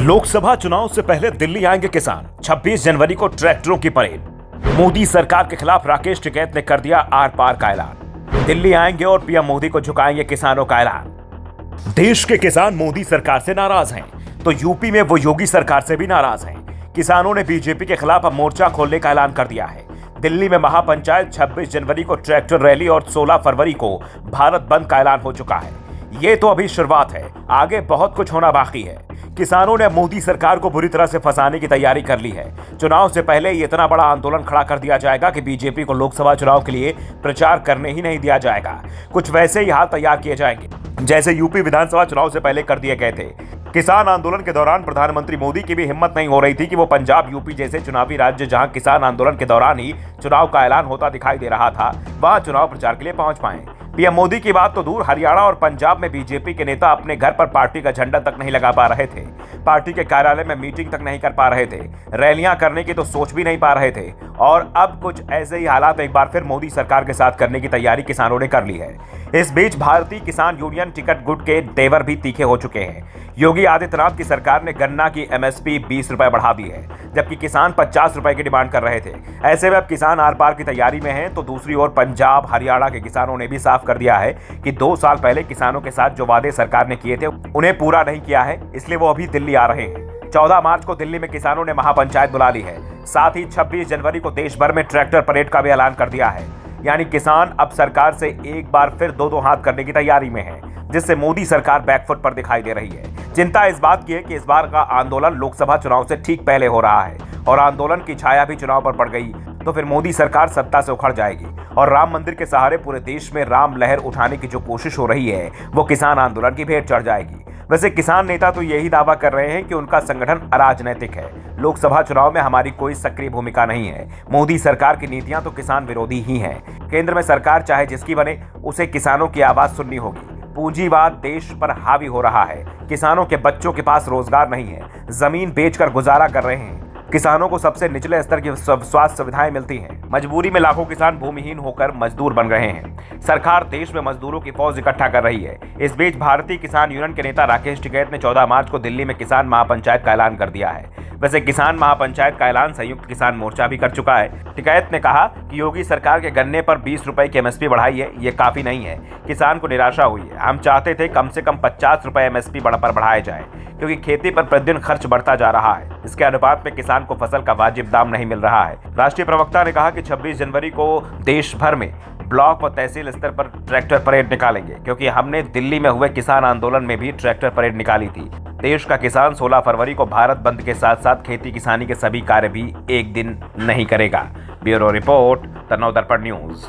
लोकसभा चुनाव से पहले दिल्ली आएंगे किसान। 26 जनवरी को ट्रैक्टरों की परेड। मोदी सरकार के खिलाफ राकेश टिकैत ने कर दिया आर पार का ऐलान। दिल्ली आएंगे और पीएम मोदी को झुकाएंगे किसानों का ऐलान। देश के किसान मोदी सरकार से नाराज हैं, तो यूपी में वो योगी सरकार से भी नाराज हैं। किसानों ने बीजेपी के खिलाफ अब मोर्चा खोलने का ऐलान कर दिया है। दिल्ली में महापंचायत 26 जनवरी को ट्रैक्टर रैली और 16 फरवरी को भारत बंद का ऐलान हो चुका है। ये तो अभी शुरुआत है, आगे बहुत कुछ होना बाकी है। किसानों ने मोदी सरकार को बुरी तरह से फंसाने की तैयारी कर ली है। चुनाव से पहले इतना बड़ा आंदोलन खड़ा कर दिया जाएगा कि बीजेपी को लोकसभा चुनाव के लिए प्रचार करने ही नहीं दिया जाएगा। कुछ वैसे ही हाल तैयार किए जाएंगे जैसे यूपी विधानसभा चुनाव से पहले कर दिए गए थे। किसान आंदोलन के दौरान प्रधानमंत्री मोदी की भी हिम्मत नहीं हो रही थी कि वो पंजाब, यूपी जैसे चुनावी राज्य जहां किसान आंदोलन के दौरान ही चुनाव का ऐलान होता दिखाई दे रहा था, वहां चुनाव प्रचार के लिए पहुंच पाए। पीएम मोदी की बात तो दूर, हरियाणा और पंजाब में बीजेपी के नेता अपने घर पर पार्टी का झंडा तक नहीं लगा पा रहे थे, पार्टी के कार्यालय में मीटिंग तक नहीं कर पा रहे थे, रैलियां करने की तो सोच भी नहीं पा रहे थे। और अब कुछ ऐसे ही हालात एक बार फिर मोदी सरकार के साथ करने की तैयारी किसानों ने कर ली है। इस बीच भारतीय किसान यूनियन टिकट गुट के तेवर भी तीखे हो चुके हैं। योगी आदित्यनाथ की सरकार ने गन्ना की एमएसपी 20 रुपए बढ़ा दी है, जबकि किसान 50 रुपए की डिमांड कर रहे थे। ऐसे में अब किसान आर पार की तैयारी में हैं, तो दूसरी ओर पंजाब, हरियाणा के किसानों ने भी साफ कर दिया है कि 2 साल पहले किसानों के साथ जो वादे सरकार ने किए थे उन्हें पूरा नहीं किया है, इसलिए वो अभी दिल्ली आ रहे हैं। 14 मार्च को दिल्ली में किसानों ने महापंचायत बुला ली है। साथ ही 26 जनवरी को देश भर में ट्रैक्टर परेड का भी ऐलान कर दिया है। यानी किसान अब सरकार से एक बार फिर दो हाथ करने की तैयारी में है, जिससे मोदी सरकार बैकफुट पर दिखाई दे रही है। चिंता इस बात की है कि इस बार का आंदोलन लोकसभा चुनाव से ठीक पहले हो रहा है और आंदोलन की छाया भी चुनाव पर पड़ गई तो फिर मोदी सरकार सत्ता से उखड़ जाएगी और राम मंदिर के सहारे पूरे देश में राम लहर उठाने की जो कोशिश हो रही है वो किसान आंदोलन की भेंट चढ़ जाएगी। वैसे किसान नेता तो यही दावा कर रहे हैं कि उनका संगठन अराजनैतिक है। लोकसभा चुनाव में हमारी कोई सक्रिय भूमिका नहीं है। मोदी सरकार की नीतियां तो किसान विरोधी ही हैं। केंद्र में सरकार चाहे जिसकी बने, उसे किसानों की आवाज सुननी होगी। पूंजीवाद देश पर हावी हो रहा है। किसानों के बच्चों के पास रोजगार नहीं है, जमीन बेचकर गुजारा कर रहे हैं। किसानों को सबसे निचले स्तर की स्वास्थ्य सुविधाएं मिलती हैं। मजबूरी में लाखों किसान भूमिहीन होकर मजदूर बन रहे हैं। सरकार देश में मजदूरों की फौज इकट्ठा कर रही है। इस बीच भारतीय किसान यूनियन के नेता राकेश टिकैत ने 14 मार्च को दिल्ली में किसान महापंचायत का ऐलान कर दिया है। वैसे किसान महापंचायत का ऐलान संयुक्त किसान मोर्चा भी कर चुका है। टिकैत ने कहा कि योगी सरकार के गन्ने पर 20 रुपए की एमएसपी बढ़ाई है, ये काफी नहीं है। किसान को निराशा हुई है। हम चाहते थे कम से कम 50 रुपए एमएसपी पर बढ़ाए जाए, क्योंकि खेती पर प्रतिदिन खर्च बढ़ता जा रहा है। इसके अनुपात में किसान को फसल का वाजिब दाम नहीं मिल रहा है। राष्ट्रीय प्रवक्ता ने कहा कि 26 जनवरी को देश भर में ब्लॉक व तहसील स्तर पर ट्रैक्टर परेड निकालेंगे, क्योंकि हमने दिल्ली में हुए किसान आंदोलन में भी ट्रैक्टर परेड निकाली थी। देश का किसान 16 फरवरी को भारत बंद के साथ साथ खेती किसानी के सभी कार्य भी एक दिन नहीं करेगा। ब्यूरो रिपोर्ट, तन्नौ दर्पण न्यूज।